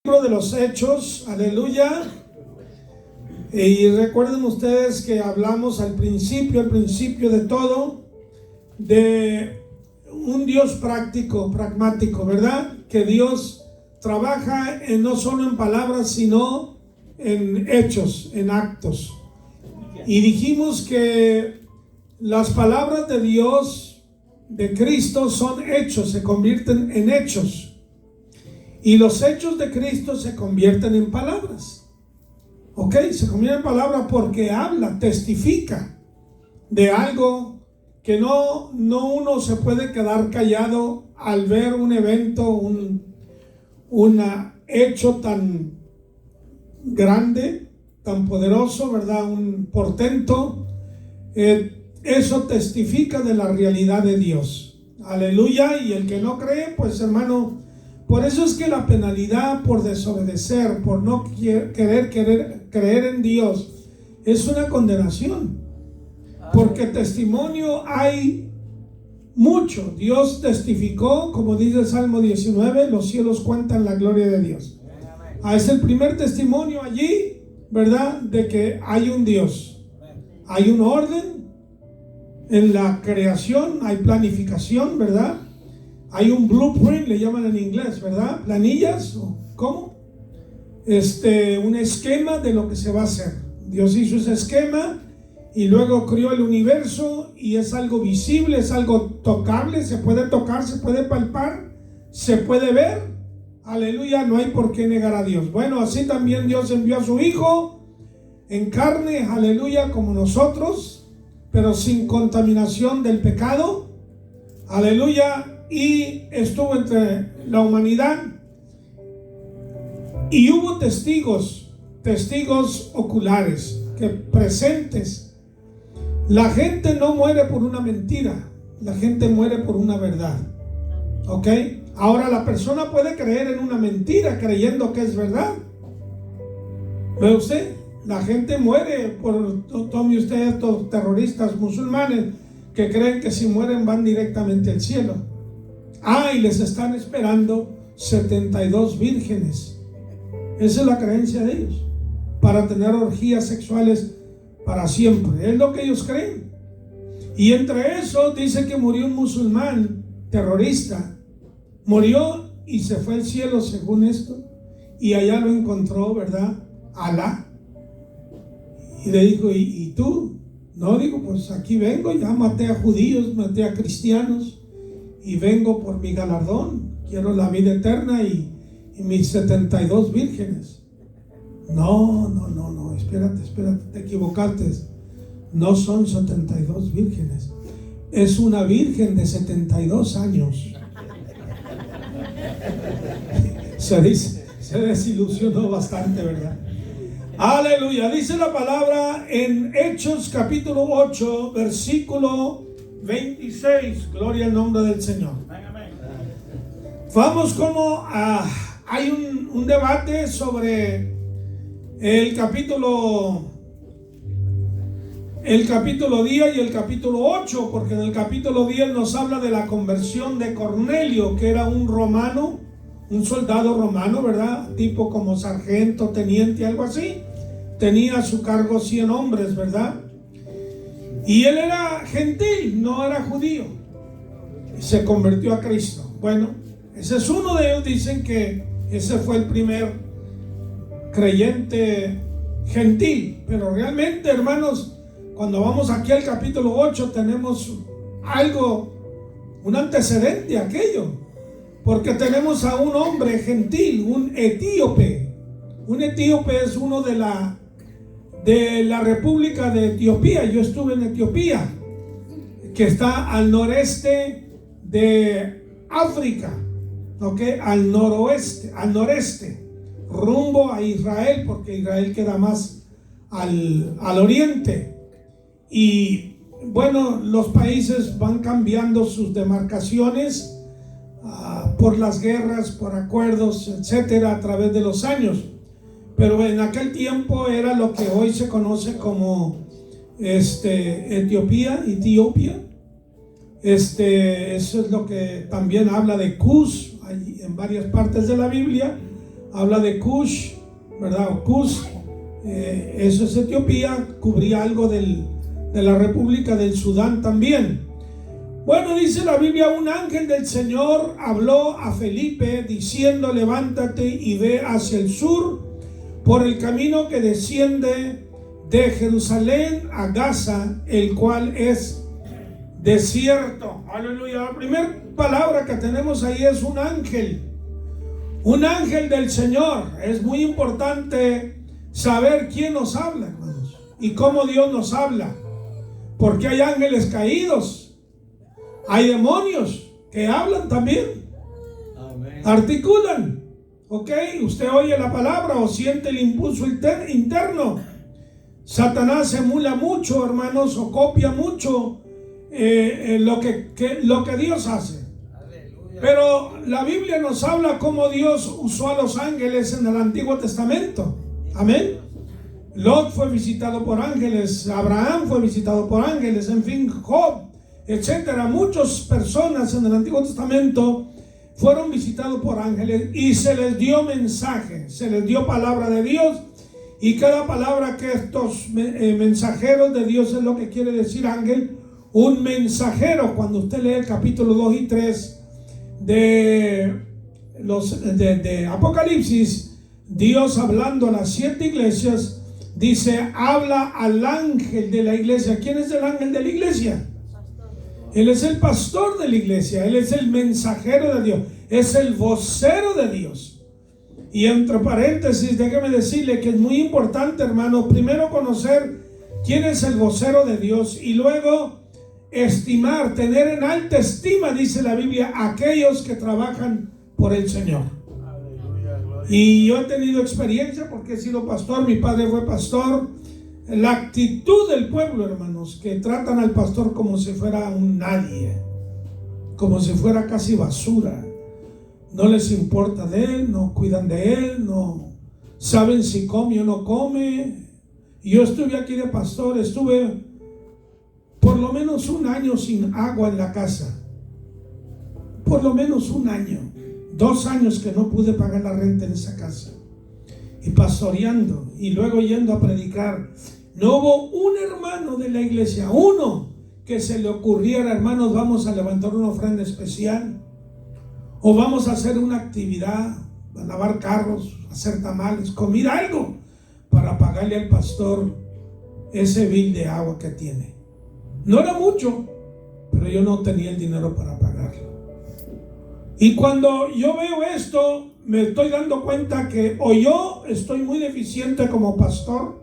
De los Hechos, aleluya. Y recuerden ustedes que hablamos al principio de todo, de un Dios práctico, pragmático, ¿verdad? Que Dios trabaja no solo en palabras, sino en hechos, en actos. Y dijimos que las palabras de Dios, de Cristo, son hechos, se convierten en hechos. Y los hechos de Cristo se convierten en palabras. ¿Ok? Se convierten en palabras porque habla, testifica de algo que no uno se puede quedar callado al ver un evento, un hecho tan grande, tan poderoso, ¿verdad? Un portento. Eso testifica de la realidad de Dios. Aleluya. Y el que no cree, pues hermano, por eso es que la penalidad por desobedecer, por no creer en Dios, es una condenación. Porque testimonio hay mucho. Dios testificó, como dice el Salmo 19, los cielos cuentan la gloria de Dios. Es el primer testimonio allí, ¿verdad? De que hay un Dios. Hay un orden en la creación, hay planificación, ¿verdad? Hay un blueprint, le llaman en inglés, ¿verdad? Planillas, ¿cómo? Un esquema de lo que se va a hacer. Dios hizo ese esquema y luego creó el universo y es algo visible, es algo tocable, se puede tocar, se puede palpar, se puede ver. Aleluya, no hay por qué negar a Dios. Bueno, así también Dios envió a su Hijo en carne, aleluya, como nosotros, pero sin contaminación del pecado. Aleluya. Y estuvo entre la humanidad y hubo testigos oculares, que presentes. La gente no muere por una mentira, la gente muere por una verdad. ¿Ok? Ahora la persona puede creer en una mentira creyendo que es verdad. ¿Ve usted? La gente muere tome usted estos terroristas musulmanes que creen que si mueren van directamente al cielo. Y les están esperando 72 vírgenes. Esa es la creencia de ellos, para tener orgías sexuales para siempre. Es lo que ellos creen. Y entre eso dice que murió un musulmán terrorista. Murió y se fue al cielo según esto. Y allá lo encontró, ¿verdad? Alá. Y le dijo, ¿y tú? No, digo, pues aquí vengo, ya maté a judíos, maté a cristianos. Y vengo por mi galardón, quiero la vida eterna y mis 72 vírgenes. No, espérate, te equivocaste. No son 72 vírgenes, es una virgen de 72 años. Se desilusionó bastante, ¿verdad? Aleluya, dice la palabra en Hechos capítulo 8, versículo 26, gloria al nombre del Señor. Vamos como hay un debate sobre el capítulo 10 y el capítulo 8, porque en el capítulo 10 nos habla de la conversión de Cornelio, que era un romano, un soldado romano, ¿verdad? Tipo como sargento, teniente, algo así. Tenía a su cargo 100 hombres, ¿verdad? Y él era gentil, no era judío. Y se convirtió a Cristo. Bueno, ese es uno de ellos. Dicen que ese fue el primer creyente gentil. Pero realmente, hermanos, cuando vamos aquí al capítulo 8, tenemos un antecedente a aquello. Porque tenemos a un hombre gentil, un etíope. Un etíope es uno de la República de Etiopía. Yo estuve en Etiopía, que está al noreste de África, ¿ok? Al noreste, rumbo a Israel, porque Israel queda más al oriente. Y bueno, los países van cambiando sus demarcaciones por las guerras, por acuerdos, etcétera, a través de los años. Pero en aquel tiempo era lo que hoy se conoce como Etiopía. Eso es lo que también habla de Cus en varias partes de la Biblia. habla de Cush, ¿verdad? O Cus, eso es Etiopía, cubría algo de la República del Sudán también. Bueno, dice la Biblia, un ángel del Señor habló a Felipe diciendo: levántate y ve hacia el sur por el camino que desciende de Jerusalén a Gaza, el cual es desierto. Aleluya. La primera palabra que tenemos ahí es un ángel del Señor. Es muy importante saber quién nos habla, hermanos, y cómo Dios nos habla, porque hay ángeles caídos. Hay demonios que hablan también. Amén. Articulan. Ok, usted oye la palabra o siente el impulso interno. Satanás emula mucho, hermanos, o copia mucho lo que Dios hace. Aleluya. Pero la Biblia nos habla cómo Dios usó a los ángeles en el Antiguo Testamento. Amén. Lot fue visitado por ángeles, Abraham fue visitado por ángeles, en fin, Job, etcétera. Muchas personas en el Antiguo Testamento fueron visitados por ángeles y se les dio mensaje, se les dio palabra de Dios, y cada palabra que estos mensajeros de Dios es lo que quiere decir ángel, un mensajero. Cuando usted lee el capítulo 2 y 3 de Apocalipsis, Dios hablando a las 7 iglesias, dice: habla al ángel de la iglesia. ¿Quién es el ángel de la iglesia? Él es el pastor de la iglesia, él es el mensajero de Dios, es el vocero de Dios. Y entre paréntesis, déjeme decirle que es muy importante, hermano, primero conocer quién es el vocero de Dios y luego estimar, tener en alta estima, dice la Biblia, a aquellos que trabajan por el Señor. Y yo he tenido experiencia porque he sido pastor, mi padre fue pastor. La actitud del pueblo, hermanos, que tratan al pastor como si fuera un nadie, como si fuera casi basura. No les importa de él, no cuidan de él, no saben si come o no come. Yo estuve aquí de pastor, estuve por lo menos un año sin agua en la casa. Por lo menos un año, 2 años que no pude pagar la renta en esa casa. Y pastoreando y luego yendo a predicar. No hubo un hermano de la iglesia, uno, que se le ocurriera: hermanos, vamos a levantar una ofrenda especial, o vamos a hacer una actividad, a lavar carros, hacer tamales, comer algo para pagarle al pastor ese bill de agua que tiene. No era mucho, pero yo no tenía el dinero para pagarlo. Y cuando yo veo esto, me estoy dando cuenta que o yo estoy muy deficiente como pastor,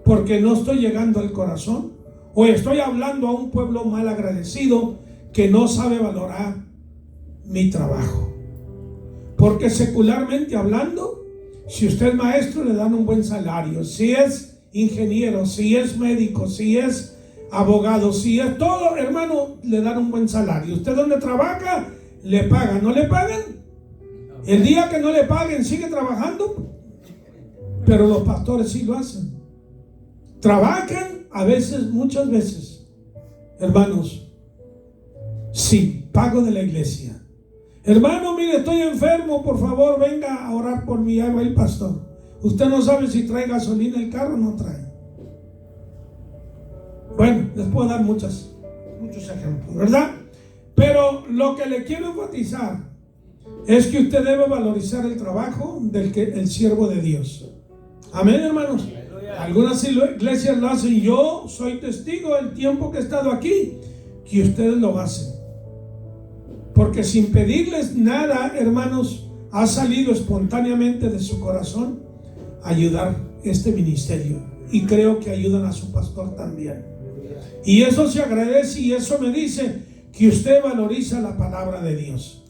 porque no estoy llegando al corazón, o estoy hablando a un pueblo mal agradecido que no sabe valorar mi trabajo. Porque secularmente hablando, si usted es maestro, le dan un buen salario. Si es ingeniero, si es médico, si es abogado, si es todo, hermano, le dan un buen salario. Usted donde trabaja, le pagan. ¿No le pagan? El día que no le paguen, sigue trabajando. Pero los pastores sí lo hacen. Trabajan a veces, muchas veces, hermanos, sin pago de la iglesia. Hermano, mire, estoy enfermo, por favor, venga a orar por mí. Ahí va el pastor. Usted no sabe si trae gasolina el carro o no trae. Bueno, les puedo dar muchos ejemplos, ¿verdad? Pero lo que le quiero enfatizar es que usted debe valorizar el trabajo del siervo de Dios. Amén, hermanos. Algunas iglesias lo hacen. Yo soy testigo del tiempo que he estado aquí, que ustedes lo hacen. Porque sin pedirles nada, hermanos, ha salido espontáneamente de su corazón ayudar este ministerio. Y creo que ayudan a su pastor también. Y eso se agradece, y eso me dice que usted valoriza la palabra de Dios.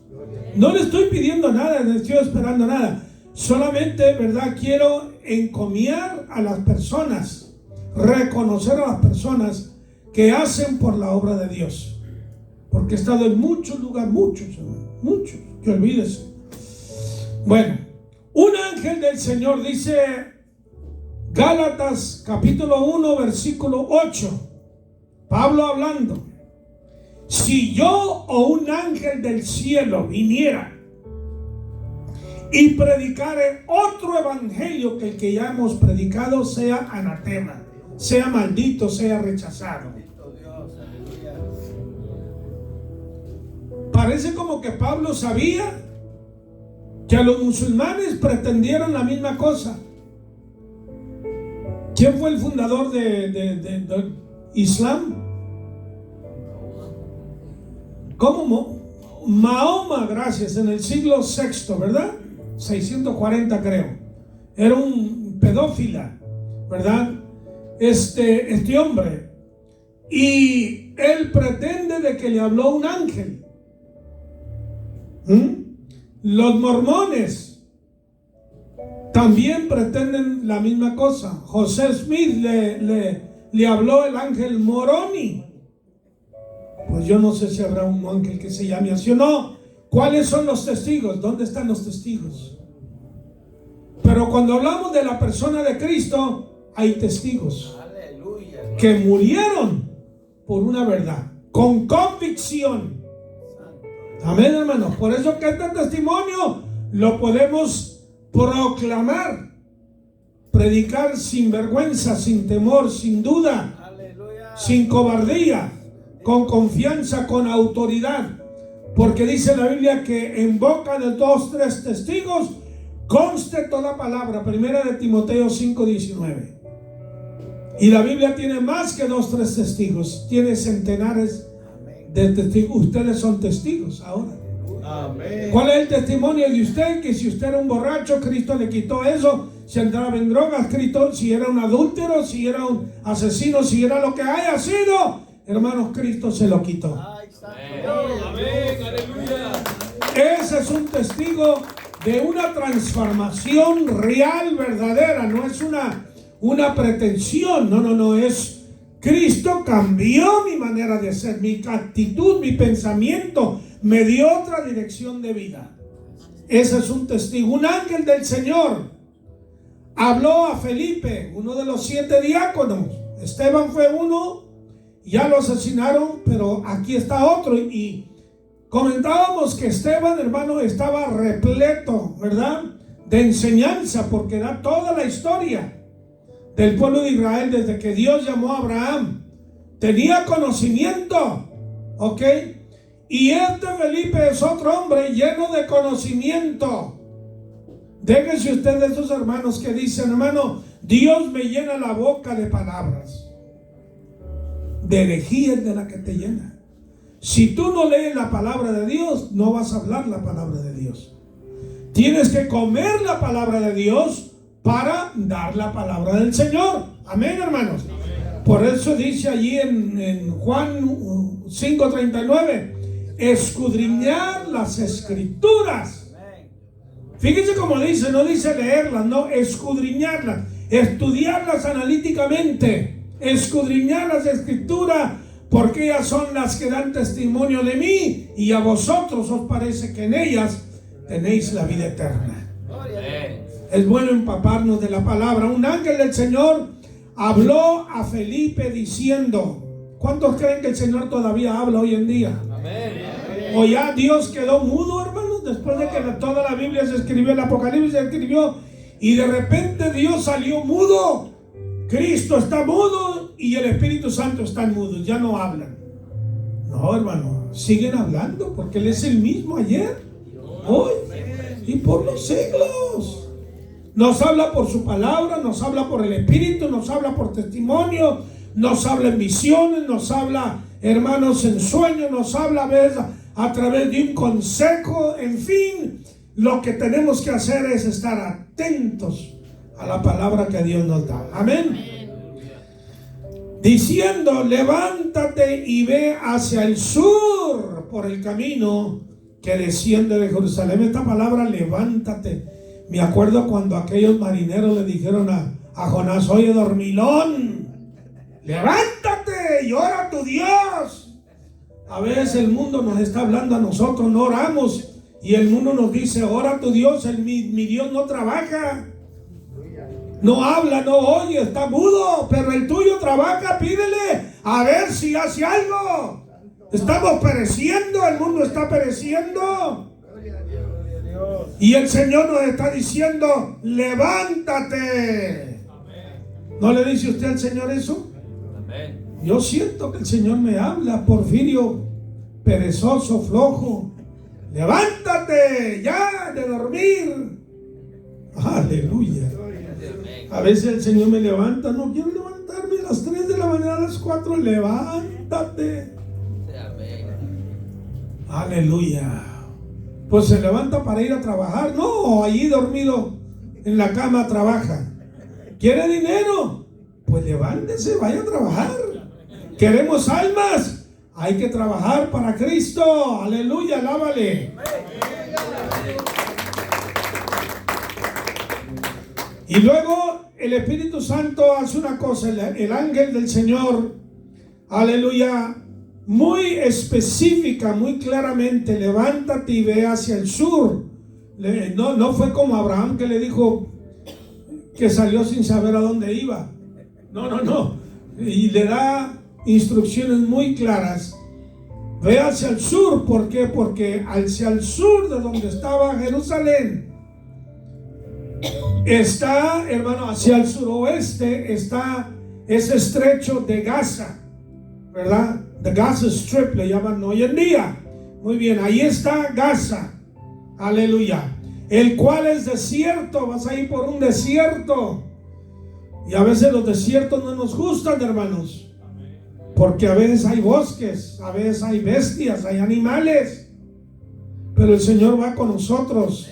No le estoy pidiendo nada, no estoy esperando nada. Solamente, ¿verdad?, quiero encomiar a las personas, reconocer a las personas que hacen por la obra de Dios. Porque he estado en muchos lugares, muchos, que olvídese. Bueno, un ángel del Señor, dice Gálatas capítulo 1 versículo 8, Pablo hablando: si yo o un ángel del cielo viniera y predicare otro evangelio que el que ya hemos predicado, sea anatema, sea maldito, sea rechazado. Parece como que Pablo sabía que a los musulmanes pretendieron la misma cosa. ¿Quién fue el fundador de Islam? ¿Cómo? Mahoma, gracias, en el siglo VI, ¿verdad? 640 creo. Era un pedófila, ¿verdad? Este hombre. Y él pretende de que le habló un ángel. Los mormones también pretenden la misma cosa. José Smith le habló el ángel Moroni. Pues yo no sé si habrá un ángel que se llame así o no. ¿Cuáles son los testigos? ¿Dónde están los testigos? Pero cuando hablamos de la persona de Cristo, hay testigos que murieron por una verdad, con convicción. Amén, hermanos. Por eso que este testimonio lo podemos proclamar, predicar sin vergüenza, sin temor, sin duda, sin cobardía, con confianza, con autoridad. Porque dice la Biblia que en boca de 2 o 3 testigos conste toda palabra. Primera de Timoteo 5:19. Y la Biblia tiene más que 2 o 3 testigos. Tiene centenares de testigos. Ustedes son testigos ahora. Amén. ¿Cuál es el testimonio de usted? Que si usted era un borracho, Cristo le quitó eso. Si andaba en drogas, Cristo, si era un adúltero, si era un asesino, si era lo que haya sido, hermanos, Cristo se lo quitó. Amén, aleluya. Ese es un testigo de una transformación real, verdadera. No es una pretensión. No, es Cristo cambió mi manera de ser, mi actitud, mi pensamiento, me dio otra dirección de vida. Ese es un testigo. Un ángel del Señor habló a Felipe, uno de los 7 diáconos. Esteban fue uno, ya lo asesinaron, pero aquí está otro. Y comentábamos que Esteban, hermano, estaba repleto, ¿verdad?, de enseñanza, porque da toda la historia del pueblo de Israel desde que Dios llamó a Abraham. Tenía conocimiento, ¿ok? Y este Felipe es otro hombre lleno de conocimiento. Déjese usted de esos hermanos que dicen, hermano, Dios me llena la boca de palabras. De herejía es de la que te llena. Si tú no lees la palabra de Dios, no vas a hablar la palabra de Dios. Tienes que comer la palabra de Dios para dar la palabra del Señor. Amén, hermanos. Por eso dice allí en Juan 5:39, escudriñar las escrituras. Fíjense cómo dice, no dice leerlas, no, escudriñarlas, estudiarlas analíticamente, escudriñar las escrituras, porque ellas son las que dan testimonio de mí, y a vosotros os parece que en ellas tenéis la vida eterna. Es bueno empaparnos de la palabra. Un ángel del Señor habló a Felipe diciendo, ¿cuántos creen que el Señor todavía habla hoy en día? Amén. ¿O ya Dios quedó mudo, hermanos? Después de que toda la Biblia se escribió, el Apocalipsis se escribió, y de repente Dios salió mudo. Cristo está mudo y el Espíritu Santo están mudos, ya no hablan. No, hermano, siguen hablando porque Él es el mismo ayer, hoy y por los siglos. Nos habla por su palabra, nos habla por el Espíritu, nos habla por testimonio, nos habla en visiones, nos habla, hermanos, en sueños, nos habla a través de un consejo. En fin, lo que tenemos que hacer es estar atentos a la palabra que Dios nos da. Amén. Diciendo, levántate y ve hacia el sur por el camino que desciende de Jerusalén. Esta palabra, levántate, me acuerdo cuando aquellos marineros le dijeron a Jonás, oye, dormilón, levántate y ora a tu Dios. A veces el mundo nos está hablando a nosotros, no oramos, y el mundo nos dice, ora a tu Dios. Mi Dios no trabaja, no habla, no oye, está mudo, pero el tuyo trabaja. Pídele a ver si hace algo. Estamos pereciendo, el mundo está pereciendo. Y el Señor nos está diciendo, levántate. ¿No le dice usted al Señor eso? Yo siento que el Señor me habla, Porfirio, perezoso, flojo. Levántate ya de dormir. Aleluya. A veces el Señor me levanta, no quiero levantarme a las 3 de la mañana, a las 4, levántate. Aleluya. Pues se levanta para ir a trabajar. No, allí dormido en la cama trabaja. ¿Quiere dinero? Pues levántese, vaya a trabajar. ¿Queremos almas? Hay que trabajar para Cristo. Aleluya, alábale. Y luego el Espíritu Santo hace una cosa, el ángel del Señor, aleluya, muy específica, muy claramente, levántate y ve hacia el sur. No fue como Abraham que le dijo que salió sin saber a dónde iba. No. Y le da instrucciones muy claras. Ve hacia el sur. ¿Por qué? Porque hacia el sur de donde estaba Jerusalén está, hermano, hacia el suroeste está ese estrecho de Gaza, ¿verdad? The Gaza Strip le llaman hoy en día. Muy bien, ahí está Gaza. Aleluya. El cual es desierto. Vas a ir por un desierto. Y a veces los desiertos no nos gustan, hermanos. Porque a veces hay bosques, a veces hay bestias, hay animales. Pero el Señor va con nosotros.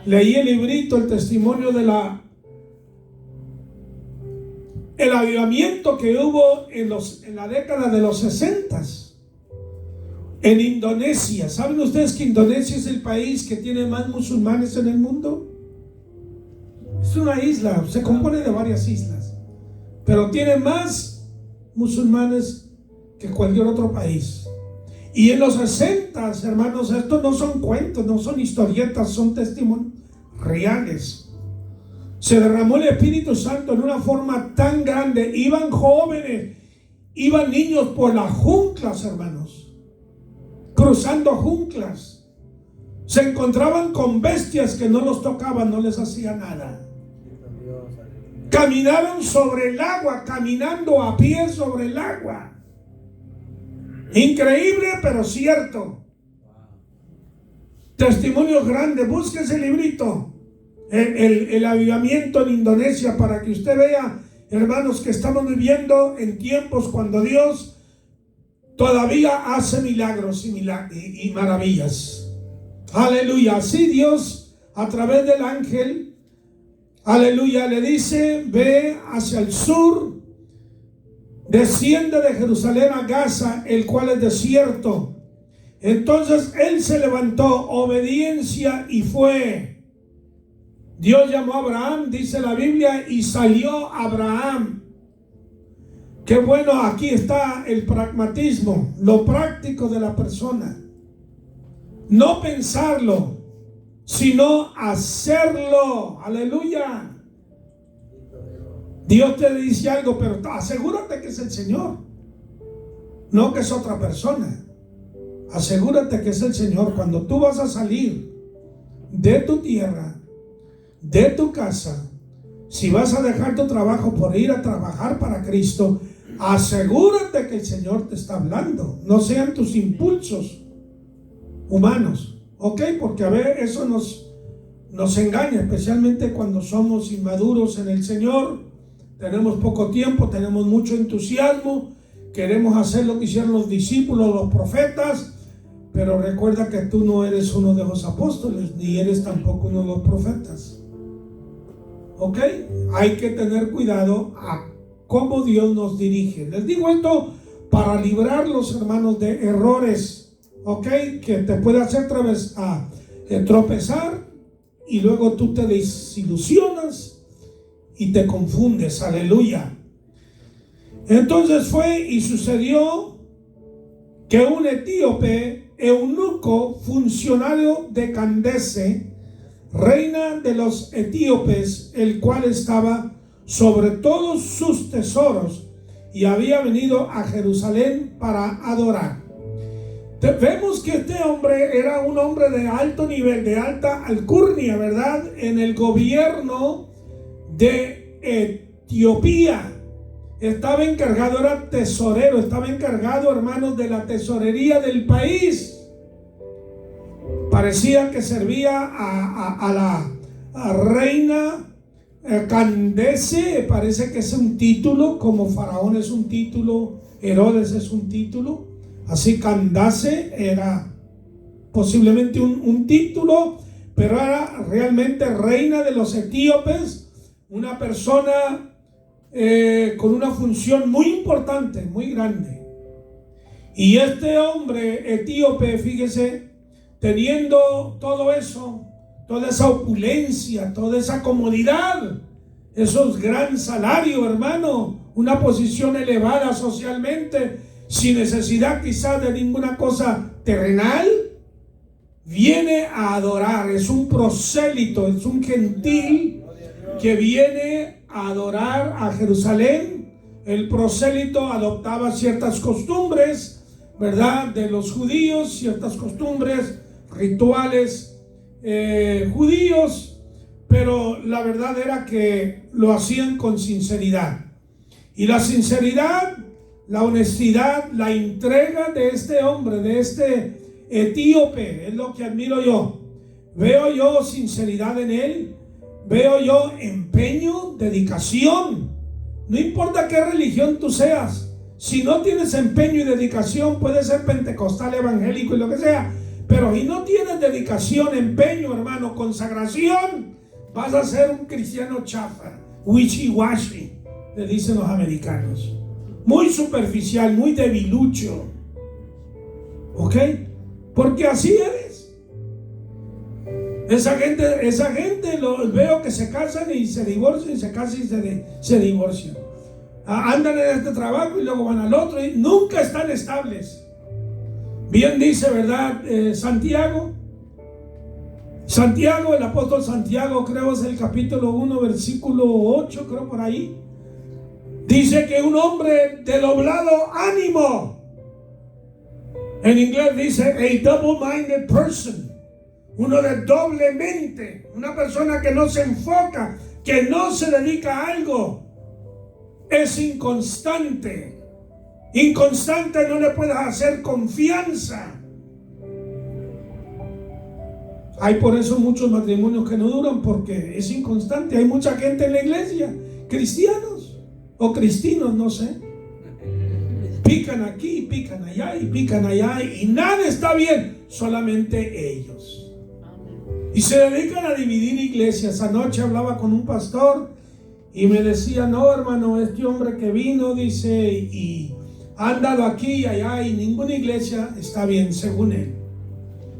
Leí el librito, el testimonio de el avivamiento que hubo en la década de los 60 en Indonesia. ¿Saben ustedes que Indonesia es el país que tiene más musulmanes en el mundo? Es una isla, se compone de varias islas, pero tiene más musulmanes que cualquier otro país. Y en los 60, hermanos, estos no son cuentos, no son historietas, son testimonios reales. Se derramó el Espíritu Santo en una forma tan grande. Iban jóvenes, iban niños por las junglas, hermanos, cruzando junglas. Se encontraban con bestias que no los tocaban, no les hacía nada. Caminaron sobre el agua, caminando a pie sobre el agua. Increíble, pero cierto. Testimonios grandes. Busque ese librito, el avivamiento en Indonesia, para que usted vea, hermanos, que estamos viviendo en tiempos cuando Dios todavía hace milagros y maravillas. Aleluya. Así Dios, a través del ángel, aleluya, le dice: ve hacia el sur, desciende de Jerusalén a Gaza, el cual es desierto. Entonces él se levantó, obediencia, y fue. Dios llamó a Abraham, dice la Biblia, y salió Abraham. Qué bueno, aquí está el pragmatismo, lo práctico de la persona. No pensarlo, sino hacerlo. Aleluya. Dios te dice algo, pero asegúrate que es el Señor, no que es otra persona. Asegúrate que es el Señor. Cuando tú vas a salir de tu tierra, de tu casa, si vas a dejar tu trabajo por ir a trabajar para Cristo, asegúrate que el Señor te está hablando. No sean tus impulsos humanos, ¿ok? Porque a ver, eso nos engaña, especialmente cuando somos inmaduros en el Señor. Tenemos poco tiempo, tenemos mucho entusiasmo, queremos hacer lo que hicieron los discípulos, los profetas, pero recuerda que tú no eres uno de los apóstoles, ni eres tampoco uno de los profetas. ¿Ok? Hay que tener cuidado a cómo Dios nos dirige. Les digo esto para librarlos, hermanos, de errores, ¿ok? Que te puede hacer tropezar y luego tú te desilusionas y te confundes. Aleluya. Entonces fue y sucedió que un etíope, eunuco, funcionario de Candace, reina de los etíopes, el cual estaba sobre todos sus tesoros y había venido a Jerusalén para adorar. Vemos que este hombre era un hombre de alto nivel, de alta alcurnia, ¿verdad? En el gobierno de Etiopía. Estaba encargado, era tesorero, estaba encargado, hermanos, de la tesorería del país. Parecía que servía a la reina Candace. Parece que es un título, como Faraón es un título, Herodes es un título. Así Candace era posiblemente un título, pero era realmente reina de los etíopes, una persona con una función muy importante, muy grande. Y este hombre etíope, fíjese, teniendo todo eso, toda esa opulencia, toda esa comodidad, esos gran salarios, hermano, una posición elevada socialmente, sin necesidad quizás de ninguna cosa terrenal, viene a adorar. Es un prosélito, es un gentil que viene a adorar a Jerusalén. El prosélito adoptaba ciertas costumbres, ¿verdad?, de los judíos, ciertas costumbres, rituales judíos, pero la verdad era que lo hacían con sinceridad. Y la sinceridad, la honestidad, la entrega de este hombre, de este etíope, es lo que admiro yo. Veo yo sinceridad en él, veo yo empeño, dedicación. No importa qué religión tú seas, si no tienes empeño y dedicación, puedes ser pentecostal, evangélico y lo que sea, pero si no tienes dedicación, empeño, hermano, consagración, vas a ser un cristiano chafa, wishy-washy, le dicen los americanos. Muy superficial, muy debilucho. ¿Ok? Porque así eres. Esa gente veo que se casan y se divorcian, y se casan y se divorcian. Andan en este trabajo y luego van al otro y nunca están estables. Bien dice, ¿verdad? Santiago, el apóstol Santiago, creo es el capítulo 1, versículo 8, creo por ahí. Dice que un hombre de doblado ánimo, en inglés dice a double-minded person, uno de doble mente, una persona que no se enfoca, que no se dedica a algo, es inconstante. Inconstante, no le puedes hacer confianza. Hay por eso muchos matrimonios que no duran, porque es inconstante. Hay mucha gente en la iglesia, cristianos o cristinos, no sé, pican aquí, pican allá y pican allá y nada está bien, solamente ellos. Y se dedican a dividir iglesias. Anoche hablaba con un pastor y me decía, no, hermano, este hombre que vino, dice, y ha andado aquí y allá y ninguna iglesia está bien, según él.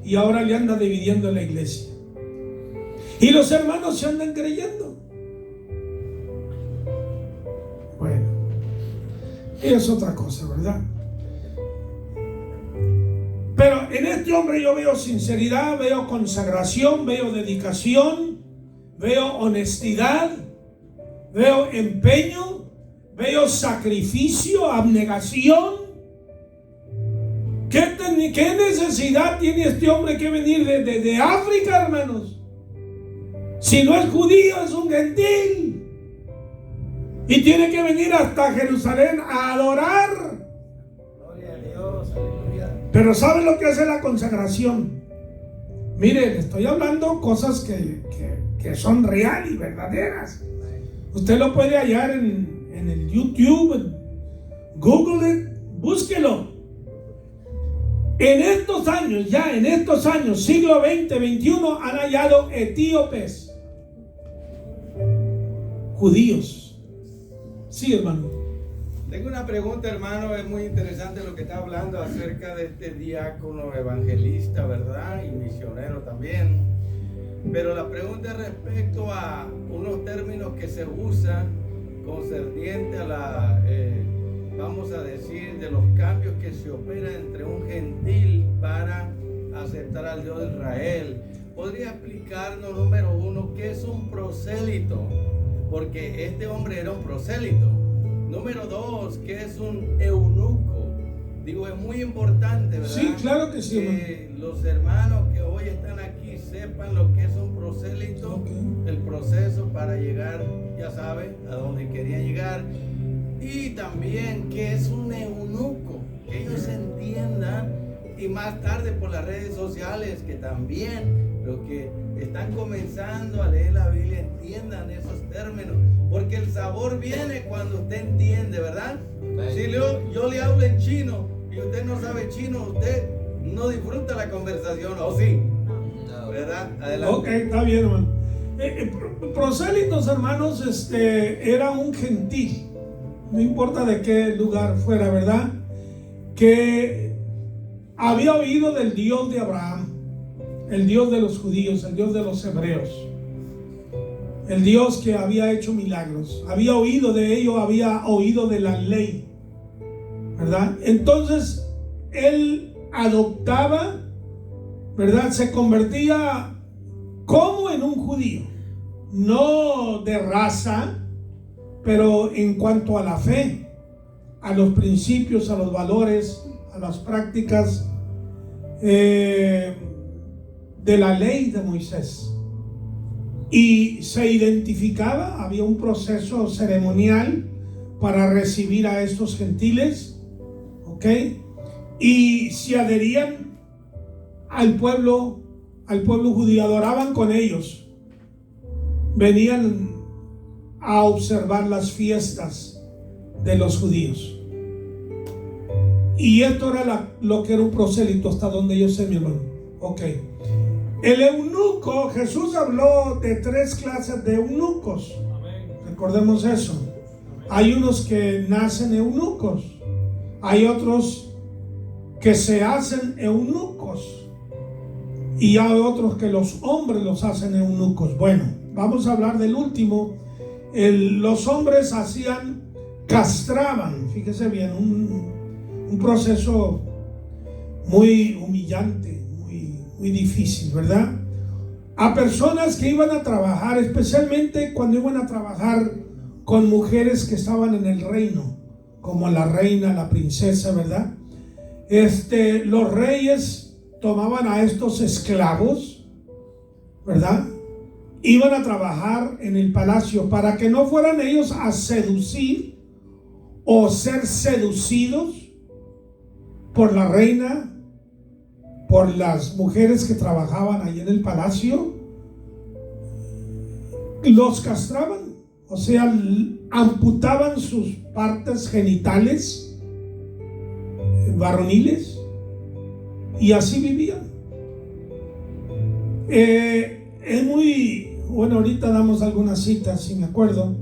Y ahora le anda dividiendo la iglesia. Y los hermanos se andan creyendo. Bueno, es otra cosa, ¿verdad? Pero en este hombre yo veo sinceridad, veo consagración, veo dedicación, veo honestidad, veo empeño, veo sacrificio, abnegación. ¿Qué necesidad tiene este hombre que venir de África, hermanos? Si no es judío, es un gentil. Y tiene que venir hasta Jerusalén a adorar. Gloria a Dios, aleluya. Pero ¿saben lo que hace la consagración? Miren, estoy hablando cosas que son reales y verdaderas. Usted lo puede hallar en el YouTube, Google it, búsquelo. En estos años, siglo XX, XXI, han hallado etíopes, judíos. Sí, hermano. Tengo una pregunta, hermano. Es muy interesante lo que está hablando acerca de este diácono evangelista, ¿verdad? Y misionero también. Pero la pregunta es respecto a unos términos que se usan concerniente a la, vamos a decir, de los cambios que se operan entre un gentil para aceptar al Dios de Israel. ¿Podría explicarnos, número uno, qué es un prosélito? Porque este hombre era un prosélito. Número dos, ¿qué es un eunuco? Digo, es muy importante, ¿verdad? Sí, claro que sí, que los hermanos que hoy están aquí sepan lo que es un prosélito, Ok. el proceso para llegar, ya saben, a donde quería llegar. Y también que es un eunuco, que ellos entiendan, y más tarde por las redes sociales, que también los que están comenzando a leer la Biblia entiendan esos términos, porque el sabor viene cuando usted entiende, ¿verdad? Si yo le hablo en chino y usted no sabe chino, usted no disfruta la conversación, ¿o sí? ¿Verdad? Adelante. Ok, está bien, hermano. Prosélitos, hermanos, era un gentil, no importa de qué lugar fuera, ¿verdad? Que había oído del Dios de Abraham, el Dios de los judíos, el Dios de los hebreos, el Dios que había hecho milagros. Había oído de ello, había oído de la ley, ¿verdad? Entonces él adoptaba, ¿verdad? Se convertía como en un judío, no de raza, pero en cuanto a la fe, a los principios, a los valores, a las prácticas de la ley de Moisés. Y se identificaba, había un proceso ceremonial para recibir a estos gentiles, ¿ok? Y se adherían al pueblo judío, adoraban con ellos, venían a observar las fiestas de los judíos. Y esto era lo que era un prosélito, hasta donde yo sé, mi hermano. Ok. El eunuco, Jesús habló de 3 clases de eunucos. Recordemos eso. Hay unos que nacen eunucos, hay otros que se hacen eunucos, y hay otros que los hombres los hacen eunucos. Bueno, vamos a hablar del último. Los hombres castraban, fíjese bien, un proceso muy humillante, muy difícil, ¿verdad? A personas que iban a trabajar, especialmente cuando iban a trabajar con mujeres que estaban en el reino, como la reina, la princesa, ¿verdad? Los reyes tomaban a estos esclavos, ¿verdad? Iban a trabajar en el palacio para que no fueran ellos a seducir o ser seducidos por la reina, por las mujeres que trabajaban ahí en el palacio. Los castraban, o sea, amputaban sus partes genitales varoniles, y así vivían. Es muy bueno, ahorita damos algunas citas, si me acuerdo.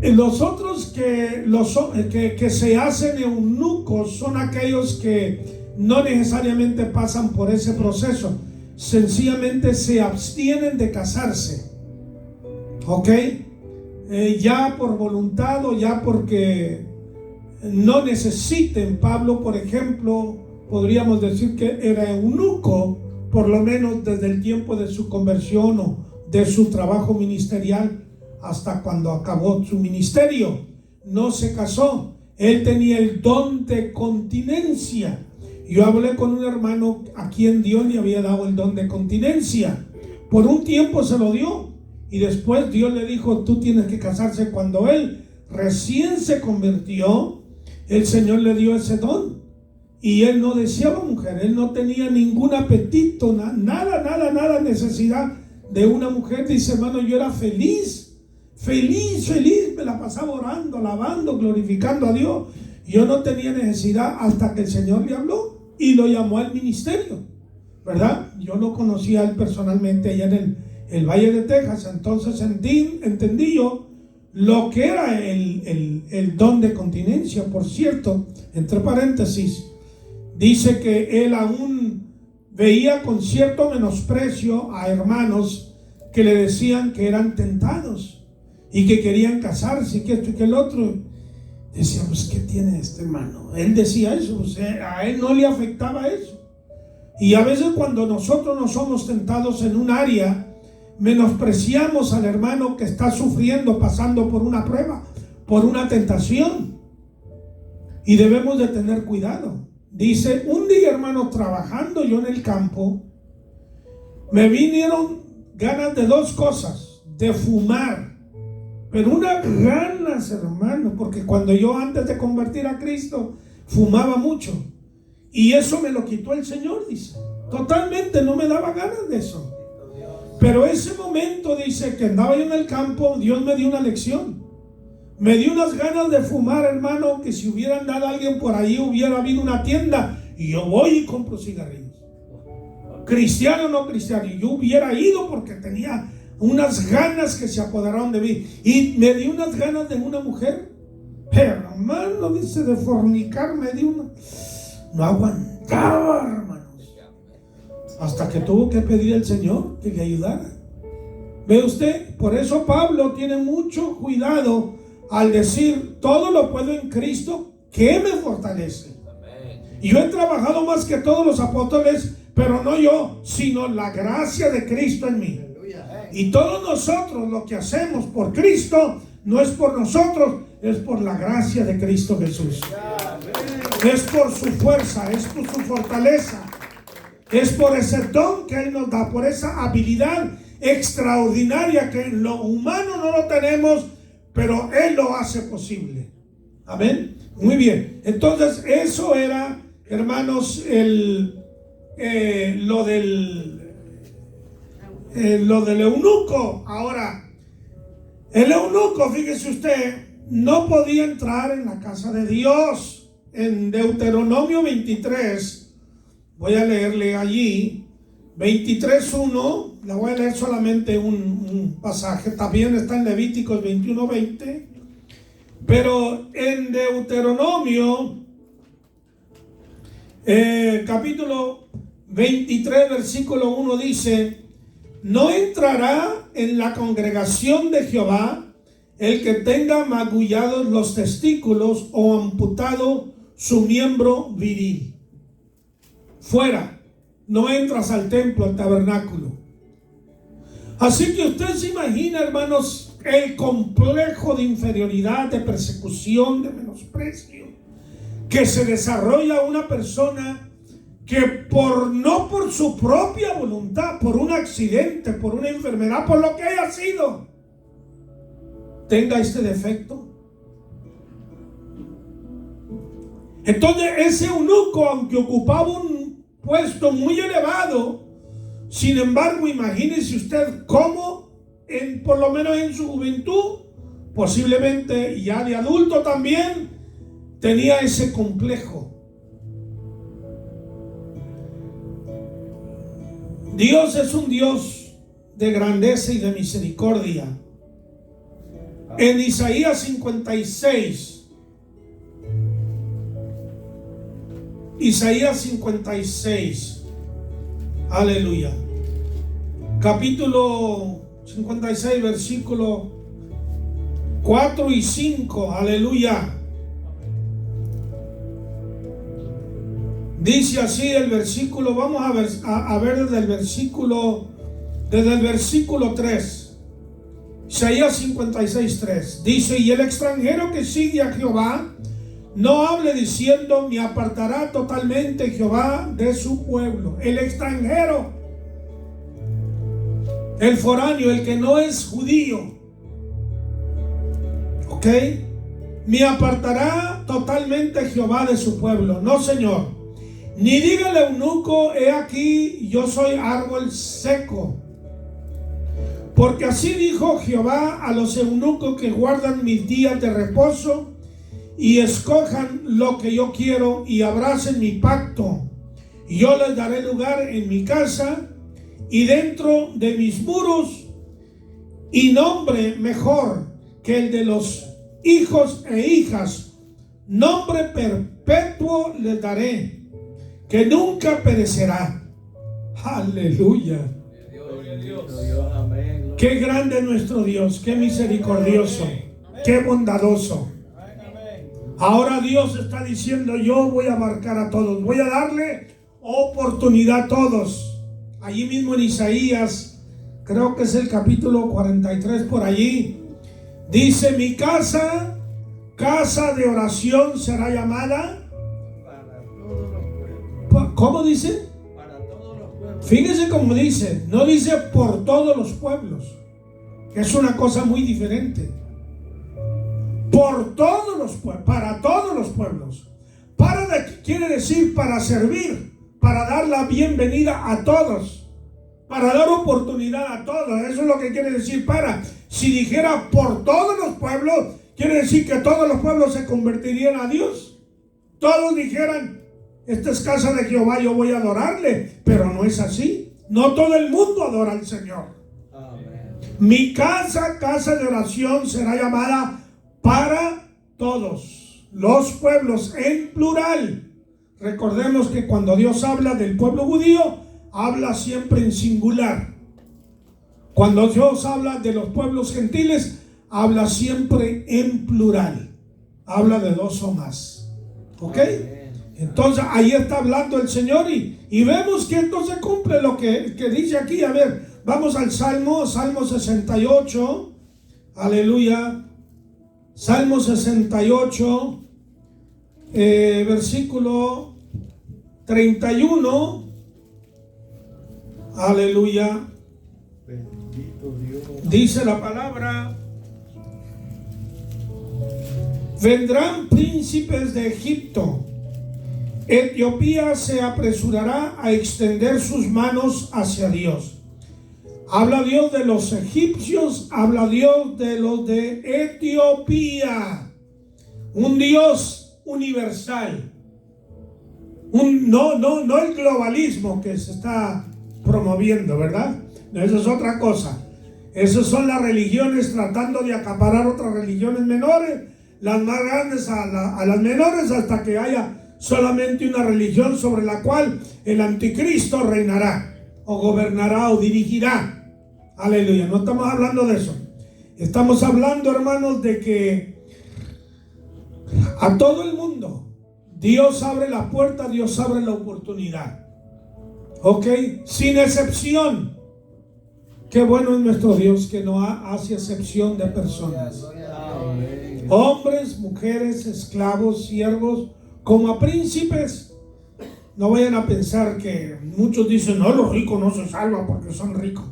Los otros que se hacen eunucos son aquellos que no necesariamente pasan por ese proceso, sencillamente se abstienen de casarse, ¿ok? Ya por voluntad o ya porque no necesiten. Pablo, por ejemplo, podríamos decir que era eunuco, por lo menos desde el tiempo de su conversión o de su trabajo ministerial hasta cuando acabó su ministerio. No se casó, él tenía el don de continencia. Yo hablé con un hermano a quien Dios le había dado el don de continencia. Por un tiempo se lo dio, y después Dios le dijo: tú tienes que casarse. Cuando él recién se convirtió, el Señor le dio ese don, y él no deseaba mujer, él no tenía ningún apetito, nada necesidad de una mujer. Dice, hermano, yo era feliz, me la pasaba orando, alabando, glorificando a Dios. Yo no tenía necesidad hasta que el Señor le habló y lo llamó al ministerio, ¿verdad? Yo lo conocía a él personalmente allá en el Valle de Texas. Entonces entendí yo lo que era el don de continencia. Por cierto, entre paréntesis, dice que él aún veía con cierto menosprecio a hermanos que le decían que eran tentados y que querían casarse, y que esto y que el otro. Decía, pues, ¿qué tiene este hermano? Él decía eso, o sea, a él no le afectaba eso. Y a veces cuando nosotros no somos tentados en un área, menospreciamos al hermano que está sufriendo, pasando por una prueba, por una tentación. y debemos de tener cuidado. Dice, un día, hermano, trabajando yo en el campo, me vinieron ganas de dos cosas: de fumar, pero unas ganas, hermano, porque cuando yo antes de convertir a Cristo fumaba mucho, y eso me lo quitó el Señor, dice. Totalmente no me daba ganas de eso. Pero ese momento, dice, que andaba yo en el campo, Dios me dio una lección. Me dio unas ganas de fumar, hermano, que si hubiera andado alguien por ahí, hubiera habido una tienda y yo voy y compro cigarrillos. Cristiano o no cristiano, y yo hubiera ido porque tenía unas ganas que se apoderaron de mí. Y me dio unas ganas de una mujer, hermano, dice, de fornicar, me dio una... No aguantaba, hermanos, hasta que tuvo que pedir al Señor que le ayudara. Ve usted, por eso Pablo tiene mucho cuidado al decir, todo lo puedo en Cristo que me fortalece. Y yo he trabajado más que todos los apóstoles, pero no yo, sino la gracia de Cristo en mí. Y todos nosotros lo que hacemos por Cristo no es por nosotros, es por la gracia de Cristo Jesús. Es por su fuerza, es por su fortaleza, es por ese don que Él nos da, por esa habilidad extraordinaria que en lo humano no lo tenemos, pero Él lo hace posible. Amén. Muy bien. Entonces eso era, hermanos, lo del eunuco. Ahora, el eunuco, fíjese usted, no podía entrar en la casa de Dios. En Deuteronomio 23, voy a leerle allí, 23:1, le voy a leer solamente un pasaje, también está en Levíticos 21:20, pero en Deuteronomio, capítulo 23, versículo 1 dice, no entrará en la congregación de Jehová el que tenga magullados los testículos o amputado su miembro viril. Fuera, no entras al templo, al tabernáculo. Así que usted se imagina, hermanos, el complejo de inferioridad, de persecución, de menosprecio que se desarrolla una persona que no por su propia voluntad, por un accidente, por una enfermedad, por lo que haya sido, tenga este defecto. Entonces ese eunuco, aunque ocupaba un puesto muy elevado, sin embargo, imagínese usted cómo, por lo menos en su juventud, posiblemente ya de adulto también, tenía ese complejo. Dios es un Dios de grandeza y de misericordia. En Isaías 56, aleluya, capítulo 56, versículo 4 y 5, aleluya. Dice así el versículo, vamos a ver desde el versículo 3. Isaías 56, 3. Dice, y el extranjero que sigue a Jehová, no hable diciendo, me apartará totalmente Jehová de su pueblo. El extranjero, el foráneo, el que no es judío, ¿ok? Me apartará totalmente Jehová de su pueblo. No, Señor. Ni diga el eunuco, he aquí, yo soy árbol seco. Porque así dijo Jehová a los eunucos que guardan mis días de reposo y escojan lo que yo quiero y abracen mi pacto. Y yo les daré lugar en mi casa y dentro de mis muros, y nombre mejor que el de los hijos e hijas, nombre perpetuo les daré, que nunca perecerá. Aleluya. Qué grande es nuestro Dios, qué misericordioso, qué bondadoso. Ahora Dios está diciendo, yo voy a abarcar a todos, voy a darle oportunidad a todos. Allí mismo en Isaías, creo que es el capítulo 43 por allí, dice, mi casa casa de oración será llamada. Para todos los pueblos. ¿Cómo dice? Para todos los pueblos. Fíjese cómo dice, no dice por todos los pueblos, que es una cosa muy diferente. Por todos los pueblos, para todos los pueblos. Quiere decir para servir, para dar la bienvenida a todos, para dar oportunidad a todos. Eso es lo que quiere decir para. Si dijera por todos los pueblos, quiere decir que todos los pueblos se convertirían a Dios. Todos dijeran, esta es casa de Jehová, yo voy a adorarle. Pero no es así. No todo el mundo adora al Señor. Amén. Mi casa, casa de oración, será llamada para todos los pueblos, en plural. Recordemos que cuando Dios habla del pueblo judío, habla siempre en singular. Cuando Dios habla de los pueblos gentiles, habla siempre en plural. Habla de dos o más. ¿Ok? Entonces ahí está hablando el Señor y vemos que entonces cumple lo que dice aquí. A ver, vamos al Salmo 68. Aleluya. Salmo 68, versículo 31. Aleluya. Bendito Dios. Dice la palabra: vendrán príncipes de Egipto. Etiopía se apresurará a extender sus manos hacia Dios. Habla Dios de los egipcios, habla Dios de los de Etiopía. Un Dios universal. No el globalismo que se está promoviendo, ¿verdad? No, eso es otra cosa. Esas son las religiones tratando de acaparar otras religiones menores, las más grandes a las menores, hasta que haya solamente una religión sobre la cual el anticristo reinará, o gobernará, o dirigirá. Aleluya, no estamos hablando de eso. Estamos hablando, hermanos, de que a todo el mundo Dios abre la puerta, Dios abre la oportunidad. ¿Ok? Sin excepción. Qué bueno es nuestro Dios, que no hace excepción de personas. Hombres, mujeres, esclavos, siervos, como a príncipes. No vayan a pensar que muchos dicen, no, los ricos no se salvan porque son ricos.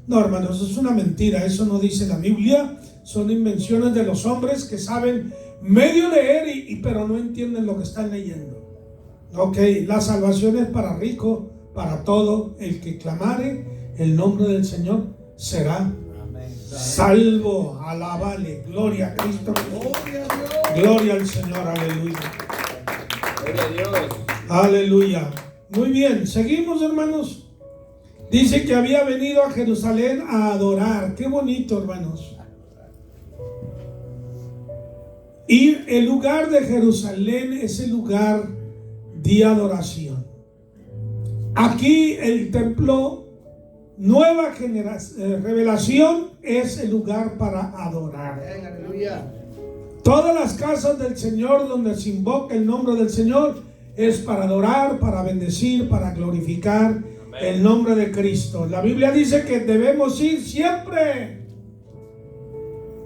No, hermanos, eso es una mentira. Eso no dice la Biblia. Son invenciones de los hombres que saben medio leer pero no entienden lo que están leyendo. Ok, la salvación es para rico, para todo el que clamare el nombre del Señor será salvo. Alábale, gloria a Cristo, gloria al Señor, aleluya. Gloria a Dios. Aleluya. Muy bien, seguimos, hermanos. Dice que había venido a Jerusalén a adorar. Qué bonito, hermanos. Y el lugar de Jerusalén es el lugar de adoración. Aquí el templo, nueva revelación, es el lugar para adorar. Aleluya. Todas las casas del Señor donde se invoca el nombre del Señor es para adorar, para bendecir, para glorificar el nombre de Cristo. La Biblia dice que debemos ir siempre.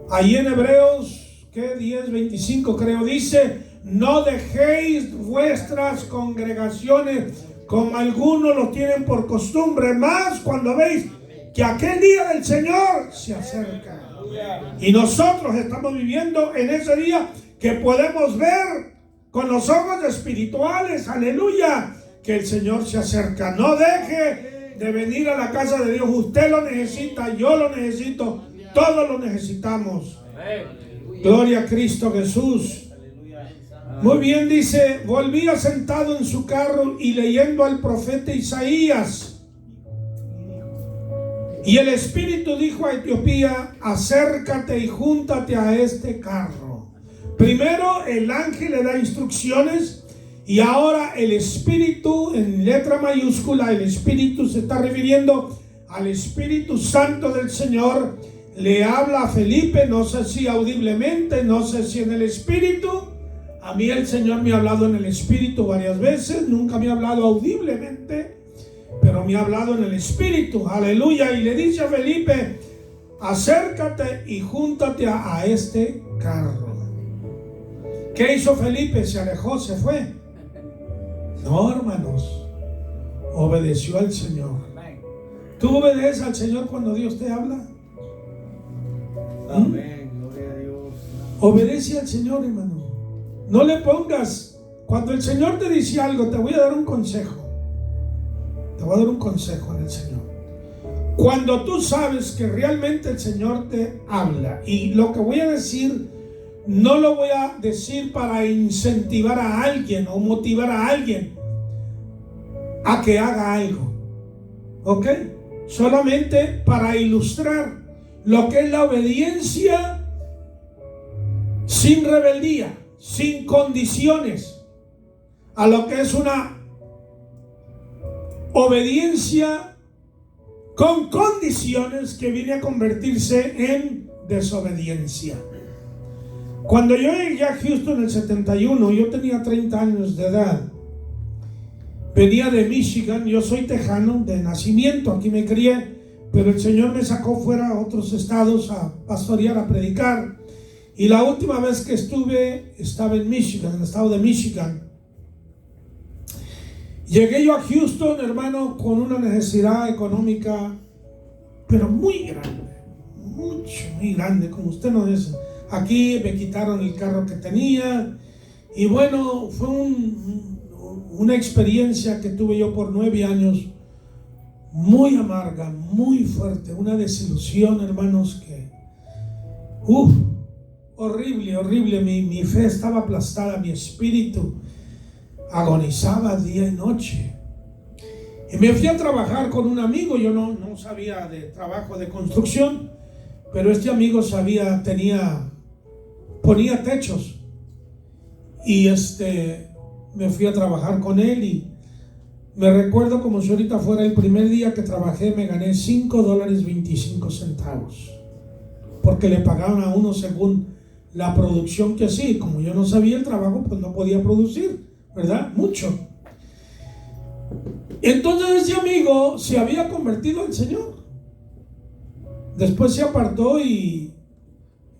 Ahí en Hebreos 10:25 creo dice: no dejéis vuestras congregaciones como algunos lo tienen por costumbre, más cuando veis que aquel día del Señor se acerca. Y nosotros estamos viviendo en ese día que podemos ver con los ojos espirituales, aleluya, que el Señor se acerca. No deje de venir a la casa de Dios. Usted lo necesita, yo lo necesito, todos lo necesitamos. Gloria a Cristo Jesús. Muy bien, dice: volvía sentado en su carro y leyendo al profeta Isaías. Y el Espíritu dijo a Etiopía: acércate y júntate a este carro. Primero el ángel le da instrucciones, y ahora el Espíritu, en letra mayúscula, el Espíritu se está refiriendo al Espíritu Santo del Señor. Le habla a Felipe, no sé si audiblemente, no sé si en el Espíritu. A mí el Señor me ha hablado en el Espíritu varias veces, nunca me ha hablado audiblemente, pero me ha hablado en el Espíritu, aleluya. Y le dice a Felipe: acércate y júntate a este carro. ¿Qué hizo Felipe? Se alejó, se fue. No, hermanos, obedeció al Señor. ¿Tú obedeces al Señor cuando Dios te habla? Amén, gloria a Dios. Obedece al Señor, hermano. No le pongas, cuando el Señor te dice algo, te voy a dar un consejo. Te voy a dar un consejo en el Señor. Cuando tú sabes que realmente el Señor te habla, y lo que voy a decir, no lo voy a decir para incentivar a alguien o motivar a alguien a que haga algo, ¿ok? Solamente para ilustrar lo que es la obediencia sin rebeldía, sin condiciones, a lo que es una obediencia con condiciones que viene a convertirse en desobediencia. Cuando yo llegué a Houston en el 71, yo tenía 30 años de edad. Venía de Michigan, yo soy tejano de nacimiento, aquí me crié, pero el Señor me sacó fuera a otros estados a pastorear, a predicar. Y la última vez que estaba en Michigan, en el estado de Michigan. Llegué yo a Houston, hermano, con una necesidad económica, pero muy grande, muy grande, como usted no es. Aquí me quitaron el carro que tenía, y bueno, fue una experiencia que tuve yo por 9 años, muy amarga, muy fuerte, una desilusión, hermanos, que, horrible, horrible. Mi fe estaba aplastada, mi espíritu agonizaba día y noche. Y me fui a trabajar con un amigo. Yo no sabía de trabajo de construcción, pero este amigo ponía techos. Y me fui a trabajar con él, y me recuerdo como si ahorita fuera el primer día que trabajé. Me gané $5.25, porque le pagaban a uno según la producción que hacía. Como yo no sabía el trabajo, pues no podía producir, ¿verdad? Mucho. Entonces ese amigo se había convertido al Señor. Después se apartó, y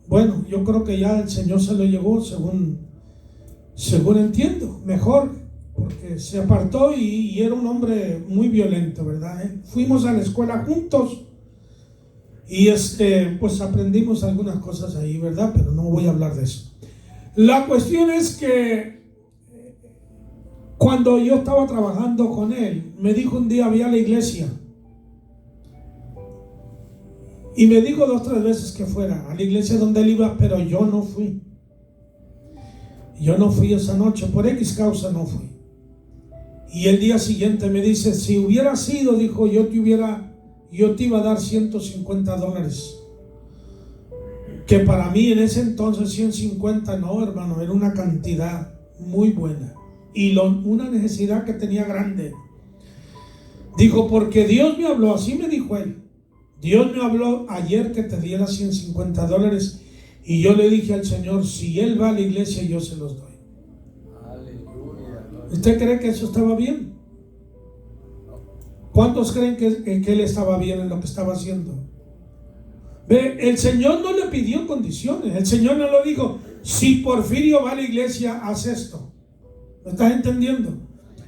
bueno, yo creo que ya el Señor se lo llevó, según entiendo, mejor, porque se apartó y era un hombre muy violento, ¿verdad? Fuimos a la escuela juntos, y pues aprendimos algunas cosas ahí, ¿verdad? Pero no voy a hablar de eso. La cuestión es que cuando yo estaba trabajando con él, me dijo un día, había la iglesia, y me dijo 2 o 3 veces que fuera a la iglesia donde él iba, pero yo no fui. Yo no fui esa noche, por X causa no fui. Y el día siguiente me dice, si hubiera sido, dijo, yo te iba a dar $150. Que para mí en ese entonces 150 no, hermano, era una cantidad muy buena. Y una necesidad que tenía grande. Dijo, porque Dios me habló, así me dijo él. Dios me habló ayer que te diera $150. Y yo le dije al Señor, si Él va a la iglesia, yo se los doy. Aleluya. ¿Usted cree que eso estaba bien? ¿Cuántos creen que Él estaba bien en lo que estaba haciendo? Ve, el Señor no le pidió condiciones. El Señor no lo dijo, si Porfirio va a la iglesia, haz esto. ¿Me estás entendiendo?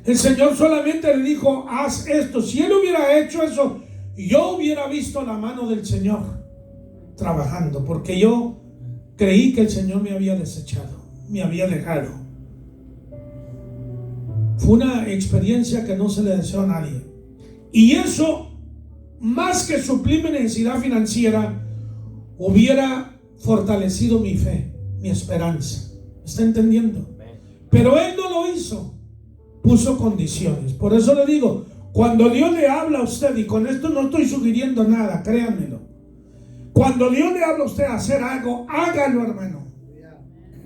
El Señor solamente le dijo, haz esto. Si Él hubiera hecho eso, yo hubiera visto la mano del Señor trabajando, porque yo creí que el Señor me había desechado, me había dejado. Fue una experiencia que no se le deseó a nadie. Y eso, más que suplir mi necesidad financiera, hubiera fortalecido mi fe, mi esperanza. ¿Está entendiendo? Pero Él no lo hizo. Puso condiciones. Por eso le digo, cuando Dios le habla a usted, y con esto no estoy sugiriendo nada, créanmelo. Cuando Dios le habla a usted a hacer algo, hágalo, hermano.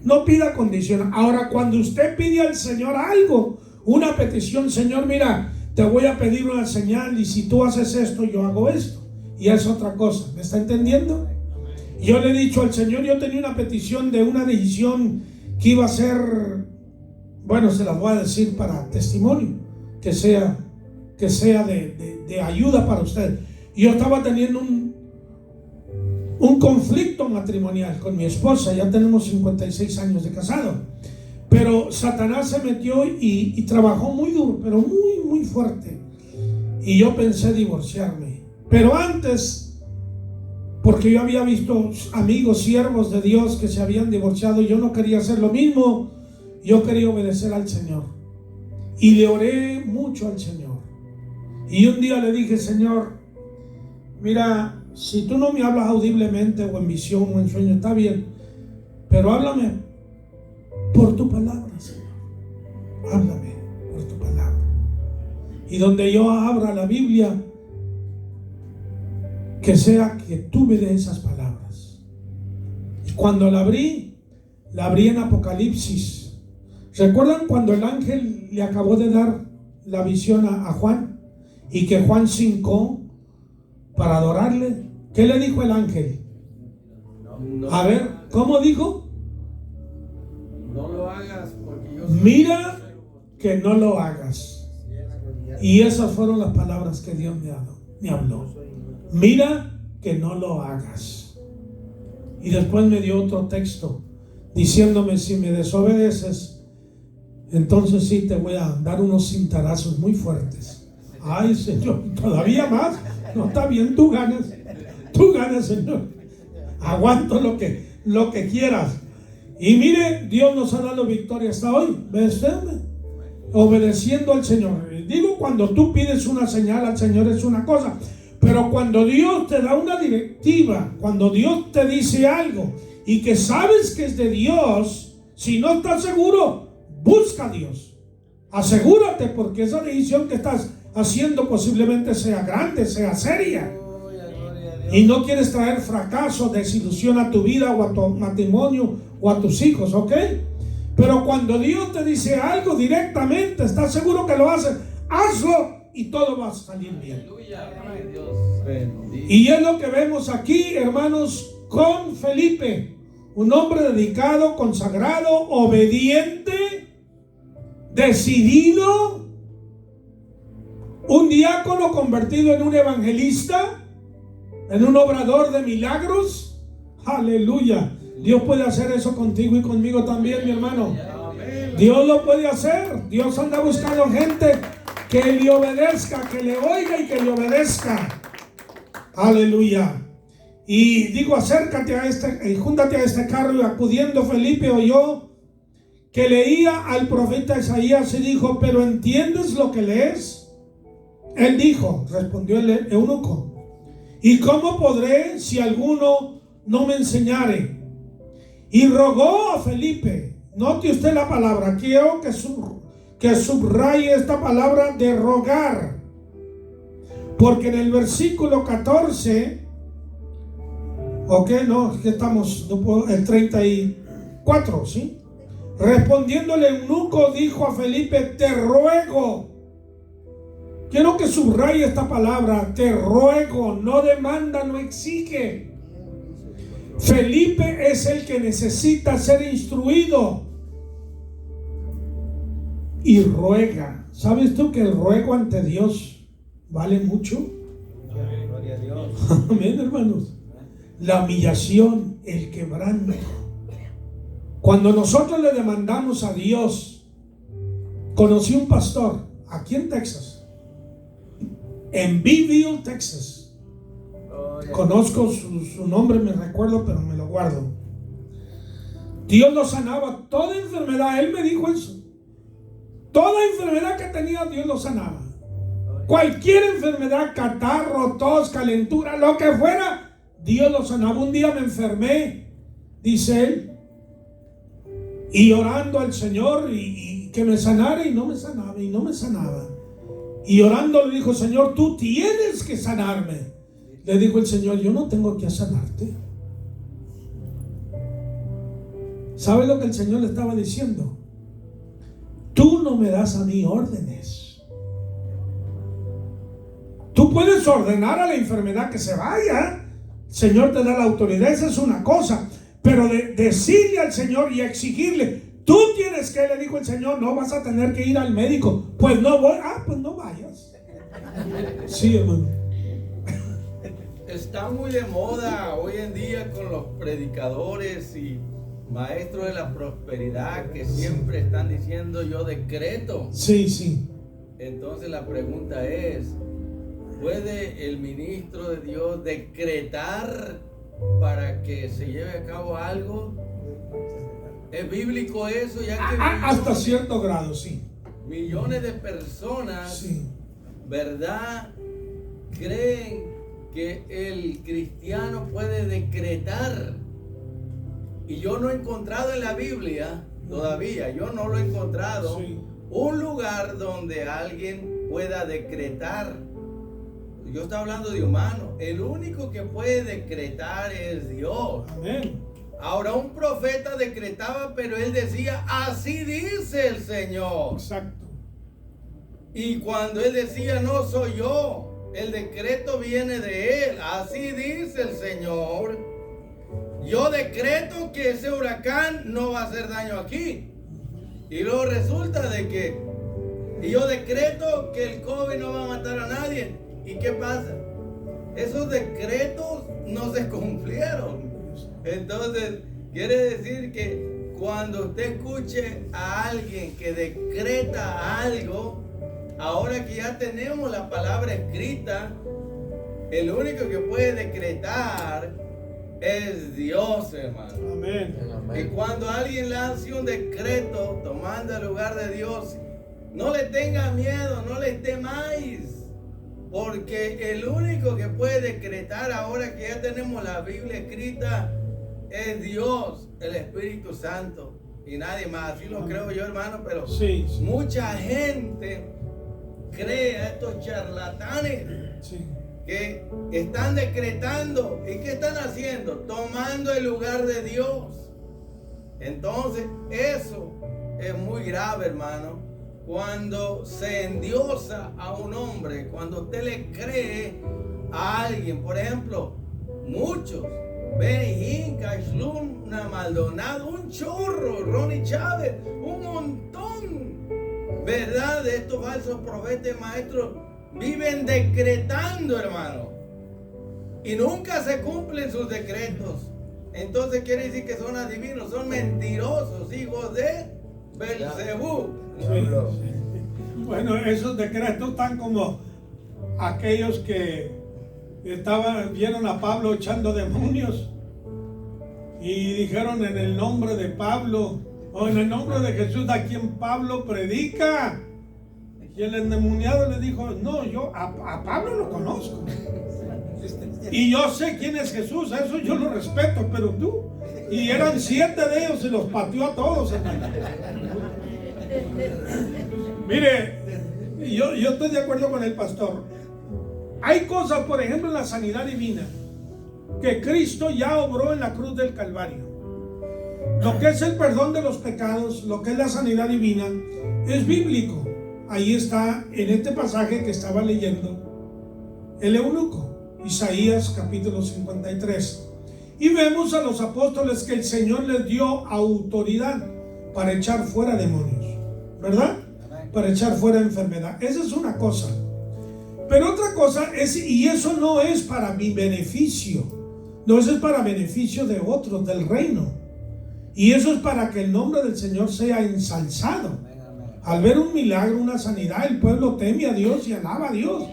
No pida condiciones. Ahora, cuando usted pide al Señor algo, una petición, Señor, mira, te voy a pedir una señal, y si tú haces esto, yo hago esto. Y es otra cosa. ¿Me está entendiendo? Yo le he dicho al Señor, yo tenía una petición de una decisión que iba a ser, bueno, se las voy a decir para testimonio, que sea de ayuda para usted. Yo estaba teniendo un conflicto matrimonial con mi esposa. Ya tenemos 56 años de casado. Pero Satanás se metió y trabajó muy duro, pero muy fuerte. Y yo pensé divorciarme. Pero antes, porque yo había visto amigos, siervos de Dios que se habían divorciado, y yo no quería hacer lo mismo. Yo quería obedecer al Señor. Y le oré mucho al Señor. Y un día le dije: Señor, mira, si tú no me hablas audiblemente o en visión o en sueño, está bien, pero háblame por tu palabra, Señor. Háblame por tu palabra. Y donde yo abra la Biblia, que sea que tú me des esas palabras. Y cuando la abrí en Apocalipsis. ¿Recuerdan cuando el ángel le acabó de dar la visión a Juan? Y que Juan se hincó para adorarle. ¿Qué le dijo el ángel? A ver, ¿cómo dijo? No lo hagas porque yo... Mira que no lo hagas. Y esas fueron las palabras que Dios me habló. Mira que no lo hagas. Y después me dio otro texto diciéndome: si me desobedeces, entonces sí te voy a dar unos cintarazos muy fuertes. Ay, Señor, todavía más. No, está bien, tú ganas, Señor. Aguanto lo que quieras. Y mire, Dios nos ha dado victoria hasta hoy. ¿Ves? Obedeciendo al Señor. Digo, cuando tú pides una señal al Señor es una cosa, pero cuando Dios te da una directiva, cuando Dios te dice algo y que sabes que es de Dios, si no estás seguro, busca a Dios. Asegúrate, porque esa decisión que estás haciendo posiblemente sea grande, sea seria. Y no quieres traer fracaso, desilusión a tu vida o a tu matrimonio o a tus hijos, ¿ok? Pero cuando Dios te dice algo directamente, estás seguro que lo haces, hazlo y todo va a salir bien. Y es lo que vemos aquí, hermanos, con Felipe, un hombre dedicado, consagrado, obediente, decidido, un diácono convertido en un evangelista, en un obrador de milagros. Aleluya. Dios puede hacer eso contigo y conmigo también, mi hermano. Dios lo puede hacer. Dios anda buscando gente que le obedezca, que le oiga y que le obedezca. Aleluya. Y digo, acércate a júntate a este carro. Y acudiendo Felipe oyó que leía al profeta Isaías y dijo: ¿pero entiendes lo que lees? Él dijo, respondió el eunuco: ¿y cómo podré si alguno no me enseñare? Y rogó a Felipe. Note usted la palabra. Quiero que subraye esta palabra de rogar, porque en el versículo 14, ok, no, que estamos, el 34, ¿sí? Respondiéndole el eunuco dijo a Felipe: te ruego. Quiero que subraye esta palabra, te ruego, no demanda, no exige. Felipe es el que necesita ser instruido y ruega. ¿Sabes tú que el ruego ante Dios vale mucho? Gloria a Dios. Amén, hermanos. La humillación, el quebranto. Cuando nosotros le demandamos a Dios, conocí un pastor aquí en Texas, en Beeville, Texas. Conozco su nombre, me recuerdo, pero me lo guardo. Dios lo sanaba, toda enfermedad. Él me dijo eso. Toda enfermedad que tenía, Dios lo sanaba. Cualquier enfermedad, catarro, tos, calentura, lo que fuera, Dios lo sanaba. Un día me enfermé, dice él, y orando al Señor y que me sanara, y no me sanaba, y no me sanaba. Y orando le dijo: Señor, tú tienes que sanarme. Le dijo el Señor: yo no tengo que sanarte. ¿Sabe lo que el Señor le estaba diciendo? Tú no me das a mí órdenes. Tú puedes ordenar a la enfermedad que se vaya. El Señor te da la autoridad, esa es una cosa. Pero decirle al Señor y exigirle: tú tienes que, le dijo el Señor, no vas a tener que ir al médico. Pues no voy. Pues no vayas. Sí, hermano. Está muy de moda hoy en día con los predicadores y maestros de la prosperidad que siempre están diciendo yo decreto. Sí, sí. Entonces la pregunta es, ¿puede el ministro de Dios decretar para que se lleve a cabo algo? ¿Es bíblico eso? Ya que Hasta cierto grado, sí. millones de personas, Sí. ¿verdad?, creen que el cristiano puede decretar. Y yo no he encontrado en la Biblia, todavía, yo no lo he encontrado, Sí. un lugar donde alguien pueda decretar. Yo estoy hablando de humano. El único que puede decretar es Dios. Amén. Ahora, un profeta decretaba, pero él decía, así dice el Señor. Exacto. Y cuando él decía, no soy yo, el decreto viene de él. Así dice el Señor. Yo decreto que ese huracán no va a hacer daño aquí. Y luego resulta de que, y yo decreto que el COVID no va a matar a nadie. ¿Y qué pasa? Esos decretos no se cumplieron. Entonces, quiere decir que cuando usted escuche a alguien que decreta algo, ahora que ya tenemos la palabra escrita, el único que puede decretar es Dios, hermano. Amén. Y cuando alguien lance un decreto tomando el lugar de Dios, no le tenga miedo, no le temáis. Porque el único que puede decretar ahora que ya tenemos la Biblia escrita es Dios, el Espíritu Santo, y nadie más. Así lo creo yo, hermano, pero Sí, sí. mucha gente cree a estos charlatanes Sí. que están decretando. ¿Y qué están haciendo? Tomando el lugar de Dios. Entonces, eso es muy grave, hermano. Cuando se endiosa a un hombre, cuando usted le cree a alguien, por ejemplo, muchos, Benny Hinn, Luna Maldonado, un chorro, Ronnie Chávez, un montón, ¿verdad? De estos falsos profetas y maestros viven decretando, hermano, y nunca se cumplen sus decretos. Entonces quiere decir que son adivinos, son mentirosos, hijos de Belcebú. Sí. Bueno, esos decretos están como aquellos que vieron a Pablo echando demonios y dijeron en el nombre de Pablo o en el nombre de Jesús a quien Pablo predica. Y el endemoniado le dijo, no, yo a Pablo lo conozco y yo sé quién es Jesús, eso yo lo respeto, pero tú. Y eran 7 de ellos y los pateó a todos, hermano. Mire, yo estoy de acuerdo con el pastor. Hay cosas, por ejemplo, en la sanidad divina, que Cristo ya obró en la cruz del Calvario. Lo que es el perdón de los pecados, lo que es la sanidad divina, es bíblico. Ahí está, en este pasaje que estaba leyendo, el eunuco, Isaías capítulo 53. Y vemos a los apóstoles que el Señor les dio autoridad para echar fuera demonios, ¿verdad? Para echar fuera enfermedad. Esa es una cosa. Pero otra cosa es, y eso no es para mi beneficio, no, eso es para beneficio de otros, del reino. Y eso es para que el nombre del Señor sea ensalzado. Al ver un milagro, una sanidad, el pueblo teme a Dios y alaba a Dios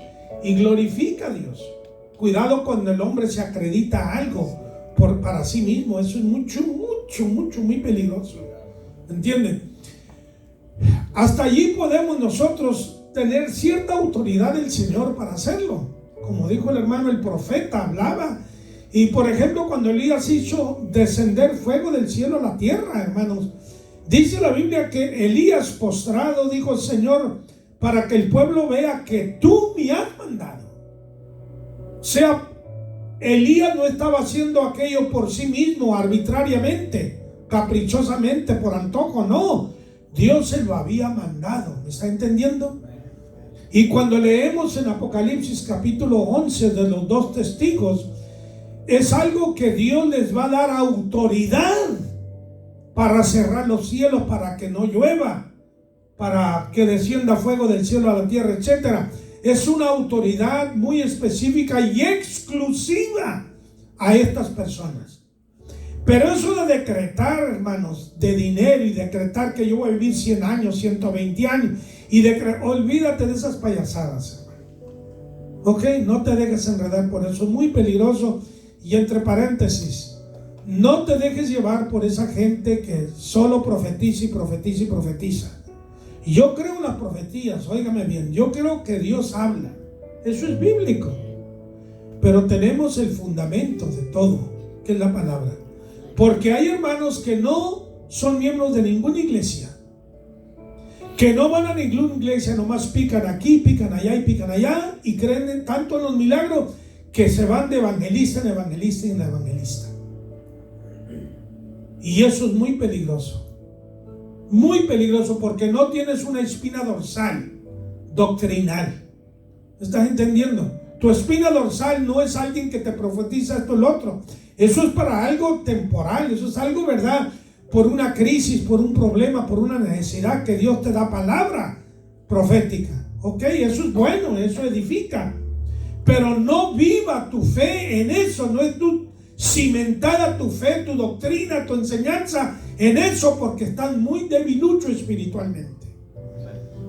y glorifica a Dios. Cuidado cuando el hombre se acredita algo para sí mismo. Eso es muy peligroso. ¿Entienden? Hasta allí podemos nosotros tener cierta autoridad del Señor para hacerlo. Como dijo el hermano, el profeta hablaba. Y por ejemplo, cuando Elías hizo descender fuego del cielo a la tierra, hermanos, dice la Biblia que Elías postrado dijo, Señor, para que el pueblo vea que tú me has mandado. O sea, Elías no estaba haciendo aquello por sí mismo, arbitrariamente, caprichosamente, por antojo, no. Dios se lo había mandado, ¿me está entendiendo? Y cuando leemos en Apocalipsis capítulo 11 de los 2 testigos, es algo que Dios les va a dar autoridad para cerrar los cielos, para que no llueva, para que descienda fuego del cielo a la tierra, etc. Es una autoridad muy específica y exclusiva a estas personas. Pero eso de decretar, hermanos, de dinero y decretar que yo voy a vivir 100 años, 120 años y olvídate de esas payasadas, hermano. Ok, no te dejes enredar por eso, es muy peligroso. Y entre paréntesis, no te dejes llevar por esa gente que solo profetiza y profetiza y profetiza. Y yo creo en las profetías, óigame bien, yo creo que Dios habla, eso es bíblico. Pero tenemos el fundamento de todo, que es la palabra. Porque hay hermanos que no son miembros de ninguna iglesia, que no van a ninguna iglesia, nomás pican aquí, pican allá y pican allá, y creen tanto en los milagros que se van de evangelista en evangelista y en evangelista. Y eso es muy peligroso, porque no tienes una espina dorsal doctrinal. ¿Estás entendiendo? Tu espina dorsal no es alguien que te profetiza esto o lo otro. Eso es para algo temporal, eso es algo, ¿verdad? Por una crisis, por un problema, por una necesidad que Dios te da palabra profética. Ok, eso es bueno, eso edifica. Pero no viva tu fe en eso, no es tu cimentada tu fe, tu doctrina, tu enseñanza en eso, porque estás muy debilucho espiritualmente.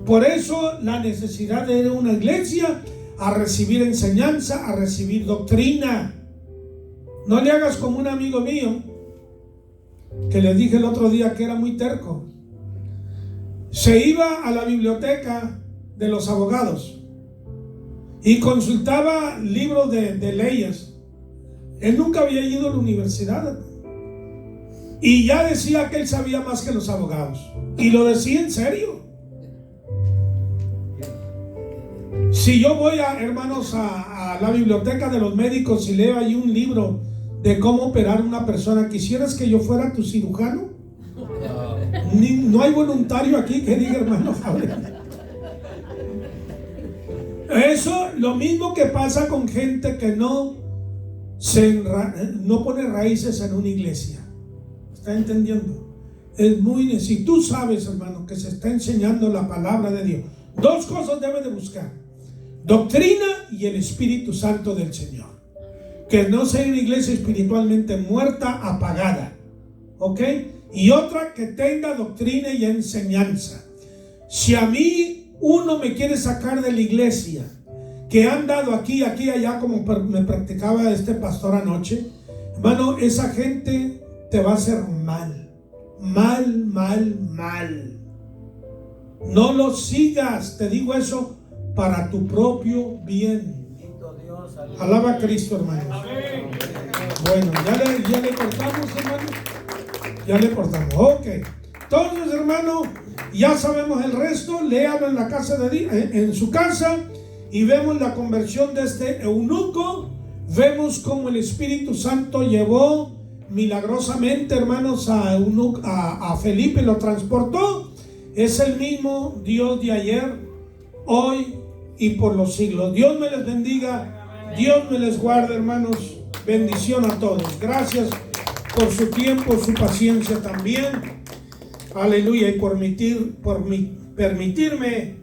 Por eso la necesidad de ir a una iglesia a recibir enseñanza, a recibir doctrina. No le hagas como un amigo mío que le dije el otro día que era muy terco. Se iba a la biblioteca de los abogados y consultaba libros de leyes. Él nunca había ido a la universidad y ya decía que él sabía más que los abogados, y lo decía en serio. Si yo voy hermanos a la biblioteca de los médicos y leo ahí un libro de cómo operar a una persona, ¿quisieras que yo fuera tu cirujano? No hay voluntario aquí que diga, hermano Fabián. Eso, lo mismo que pasa con gente que no pone raíces en una iglesia. ¿Está entendiendo? Es muy, si tú sabes, hermano, que se está enseñando la palabra de Dios, dos cosas debes de buscar: doctrina y el Espíritu Santo del Señor. Que no sea una iglesia espiritualmente muerta, apagada. ¿Ok? Y otra, que tenga doctrina y enseñanza. Si a mí uno me quiere sacar de la iglesia, que han dado aquí, allá, como me practicaba este pastor anoche, hermano, esa gente te va a hacer mal. No lo sigas, te digo eso para tu propio bien. Alaba a Cristo, hermanos. Bueno, ya le cortamos, hermano. Ya le cortamos. Ok. Entonces, hermano, ya sabemos el resto. Léalo en la casa en su casa, y vemos la conversión de este eunuco. Vemos cómo el Espíritu Santo llevó milagrosamente, hermanos, a Felipe, lo transportó. Es el mismo Dios de ayer, hoy y por los siglos. Dios me les bendiga. Dios me les guarde, hermanos. Bendición a todos. Gracias por su tiempo, su paciencia también. Aleluya. Y por permitirme